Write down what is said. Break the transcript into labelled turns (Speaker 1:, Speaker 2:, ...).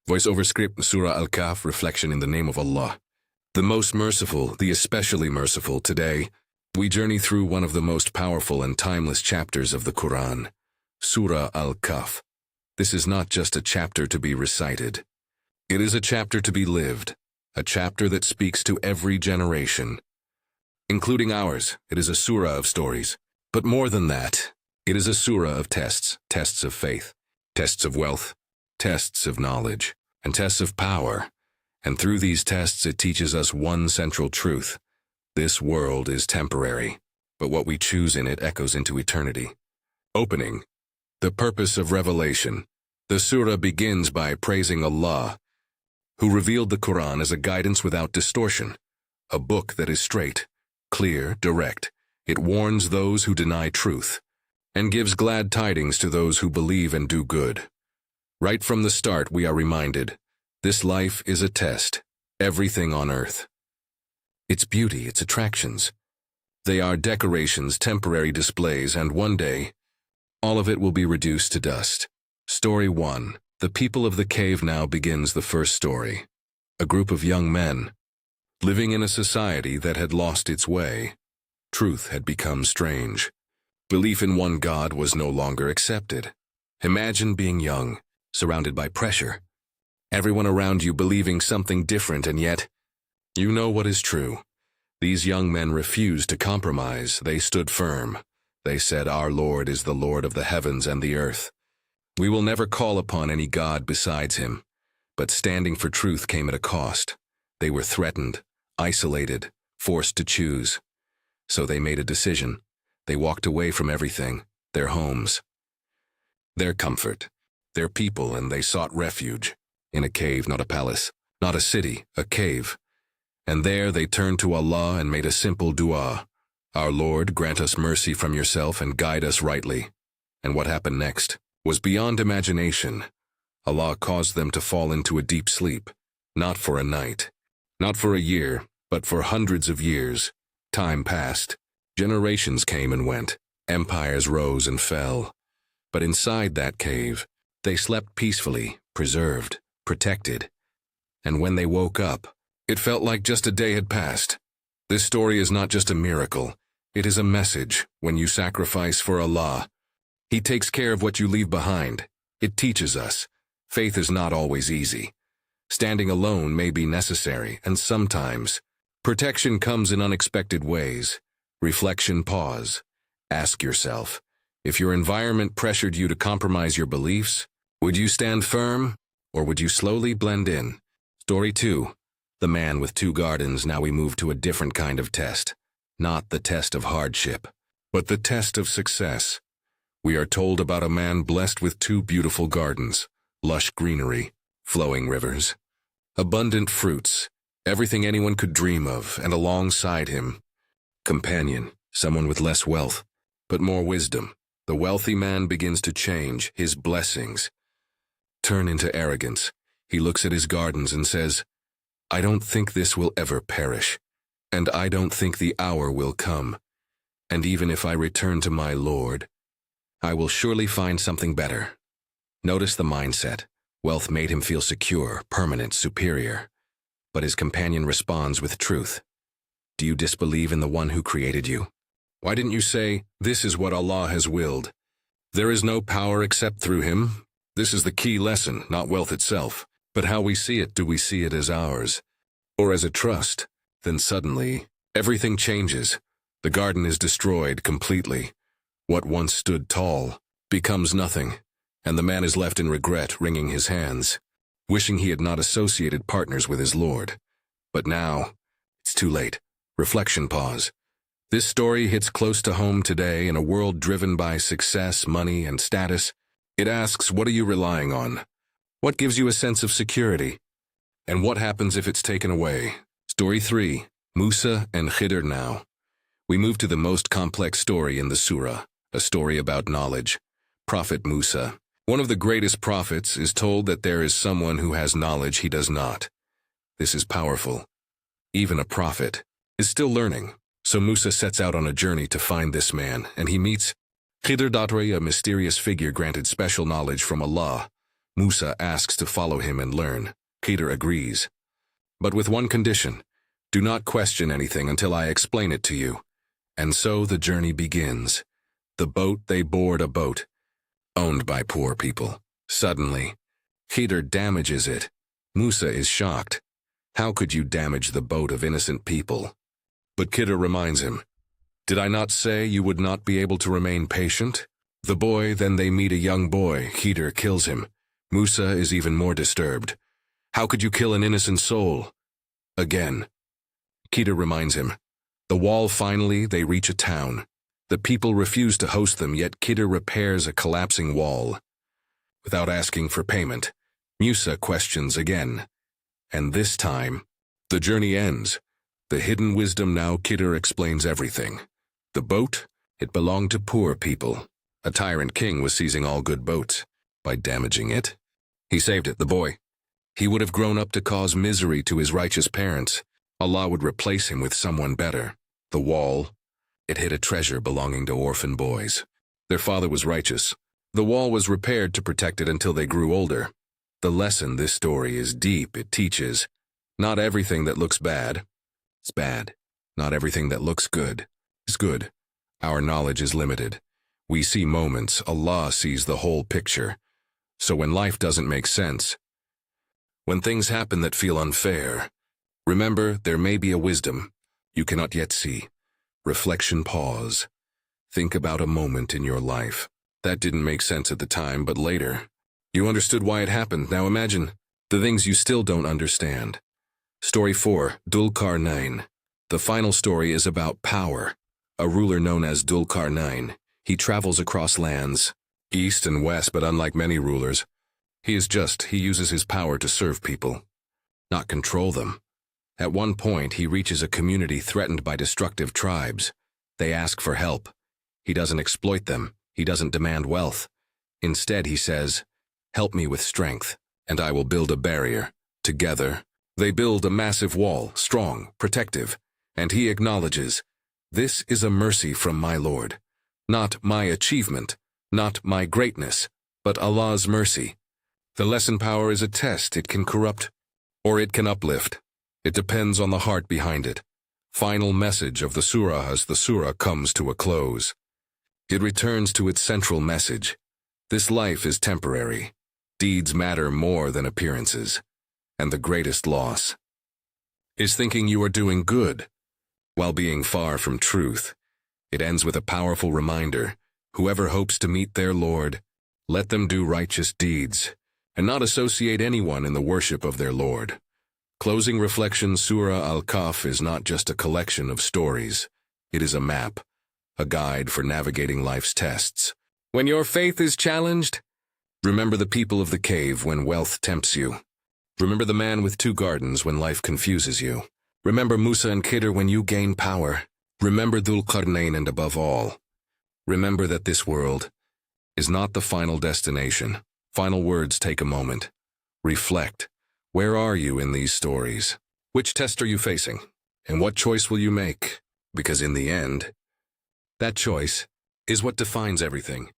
Speaker 1: Voiceover script, Surah Al-Kahf, reflection in the name of Allah. The most merciful, the especially merciful. Today, we journey through one of the most powerful and timeless chapters of the Qur'an, Surah Al-Kahf. This is not just a chapter to be recited. It is a chapter to be lived, a chapter that speaks to every generation, including ours. It is a surah of stories. But more than that, it is a surah of tests, tests of faith, tests of wealth, tests of knowledge, and tests of power. And through these tests it teaches us one central truth. This world is temporary, but what we choose in it echoes into eternity. Opening. The purpose of revelation. The surah begins by praising Allah, who revealed the Qur'an as a guidance without distortion, a book that is straight, clear, direct. It warns those who deny truth, and gives glad tidings to those who believe and do good. Right from the start we are reminded, this life is a test, everything on earth. Its beauty, its attractions. They are decorations, temporary displays, and one day, all of it will be reduced to dust. Story 1. The people of the cave. Now begins the first story. A group of young men, living in a society that had lost its way. Truth had become strange. Belief in one God was no longer accepted. Imagine being young, surrounded by pressure. Everyone around you believing something different, and yet, you know what is true. These young men refused to compromise. They stood firm. They said, "Our Lord is the Lord of the heavens and the earth. We will never call upon any God besides him." But standing for truth came at a cost. They were threatened, isolated, forced to choose. So they made a decision. They walked away from everything, their homes, their comfort, their people, and they sought refuge in a cave, not a palace, not a city, a cave. And there they turned to Allah and made a simple dua. "Our Lord, grant us mercy from yourself and guide us rightly." And what happened next was beyond imagination. Allah caused them to fall into a deep sleep, not for a night, not for a year, but for hundreds of years. Time passed. Generations came and went. Empires rose and fell. But inside that cave, they slept peacefully, preserved, protected. And when they woke up, it felt like just a day had passed. This story is not just a miracle. It is a message. When you sacrifice for Allah, He takes care of what you leave behind. It teaches us. Faith is not always easy. Standing alone may be necessary, and sometimes protection comes in unexpected ways. Reflection. Pause. Ask yourself, if your environment pressured you to compromise your beliefs, would you stand firm, or would you slowly blend in? Story 2. The man with 2 gardens. Now we move to a different kind of test. Not the test of hardship, but the test of success. We are told about a man blessed with 2 beautiful gardens, lush greenery, flowing rivers, abundant fruits, everything anyone could dream of, and alongside him, companion, someone with less wealth, but more wisdom. The wealthy man begins to change. His blessings turn into arrogance. He looks at his gardens and says, "I don't think this will ever perish, and I don't think the hour will come. And even if I return to my Lord, I will surely find something better." Notice the mindset. Wealth made him feel secure, permanent, superior. But his companion responds with truth. "Do you disbelieve in the one who created you? Why didn't you say, 'This is what Allah has willed'? There is no power except through him." This is the key lesson, not wealth itself, but how we see it. Do we see it as ours, or as a trust? Then suddenly, everything changes. The garden is destroyed completely. What once stood tall becomes nothing, and the man is left in regret, wringing his hands, wishing he had not associated partners with his Lord. But now, it's too late. Reflection. Pause. This story hits close to home today in a world driven by success, money, and status. It asks, what are you relying on? What gives you a sense of security? And what happens if it's taken away? Story 3. Musa and Khidr. Now, we move to the most complex story in the surah, a story about knowledge. Prophet Musa, one of the greatest prophets, is told that there is someone who has knowledge he does not. This is powerful. Even a prophet is still learning. So Musa sets out on a journey to find this man, and he meets Khidr, a mysterious figure granted special knowledge from Allah. Musa asks to follow him and learn. Khidr agrees. But with one condition: do not question anything until I explain it to you. And so the journey begins. They board a boat, owned by poor people. Suddenly, Khidr damages it. Musa is shocked. How could you damage the boat of innocent people? But Khidr reminds him, did I not say you would not be able to remain patient? Then they meet a young boy. Khidr kills him. Musa is even more disturbed. How could you kill an innocent soul? Again. Khidr reminds him. Finally, they reach a town. The people refuse to host them, yet Khidr repairs a collapsing wall. Without asking for payment, Musa questions again. And this time, the journey ends. The hidden wisdom now. Khidr explains everything. The boat, it belonged to poor people. A tyrant king was seizing all good boats. By damaging it, he saved it. He would have grown up to cause misery to his righteous parents. Allah would replace him with someone better. The wall, it hid a treasure belonging to orphan boys. Their father was righteous. The wall was repaired to protect it until they grew older. The lesson this story is deep. It teaches, not everything that looks bad is bad. Not everything that looks good is good. Our knowledge is limited. We see moments. Allah sees the whole picture. So when life doesn't make sense, when things happen that feel unfair, remember there may be a wisdom you cannot yet see. Reflection, pause. Think about a moment in your life. That didn't make sense at the time, but later, you understood why it happened. Now imagine the things you still don't understand. Story 4, Dhul-Qarnayn. The final story is about power. A ruler known as Dhul-Qarnayn. He travels across lands, east and west, but unlike many rulers, he uses his power to serve people, not control them. At one point, he reaches a community threatened by destructive tribes. They ask for help. He doesn't exploit them. He doesn't demand wealth. Instead, he says, help me with strength, and I will build a barrier. Together, they build a massive wall, strong, protective, and he acknowledges, this is a mercy from my Lord. Not my achievement, not my greatness, but Allah's mercy. The lesson: power is a test. It can corrupt, or it can uplift. It depends on the heart behind it. Final message of the surah as the surah comes to a close. It returns to its central message. This life is temporary. Deeds matter more than appearances. And the greatest loss is thinking you are doing good while being far from truth. It ends with a powerful reminder. Whoever hopes to meet their Lord, let them do righteous deeds, and not associate anyone in the worship of their Lord. Closing reflection: Surah Al-Kahf is not just a collection of stories. It is a map, a guide for navigating life's tests. When your faith is challenged, remember the people of the cave when wealth tempts you. Remember the man with 2 gardens when life confuses you. Remember Musa and Khidr when you gain power. Remember Dhul-Qarnayn, and above all, remember that this world is not the final destination. Final words: take a moment. Reflect. Where are you in these stories? Which test are you facing? And what choice will you make? Because in the end, that choice is what defines everything.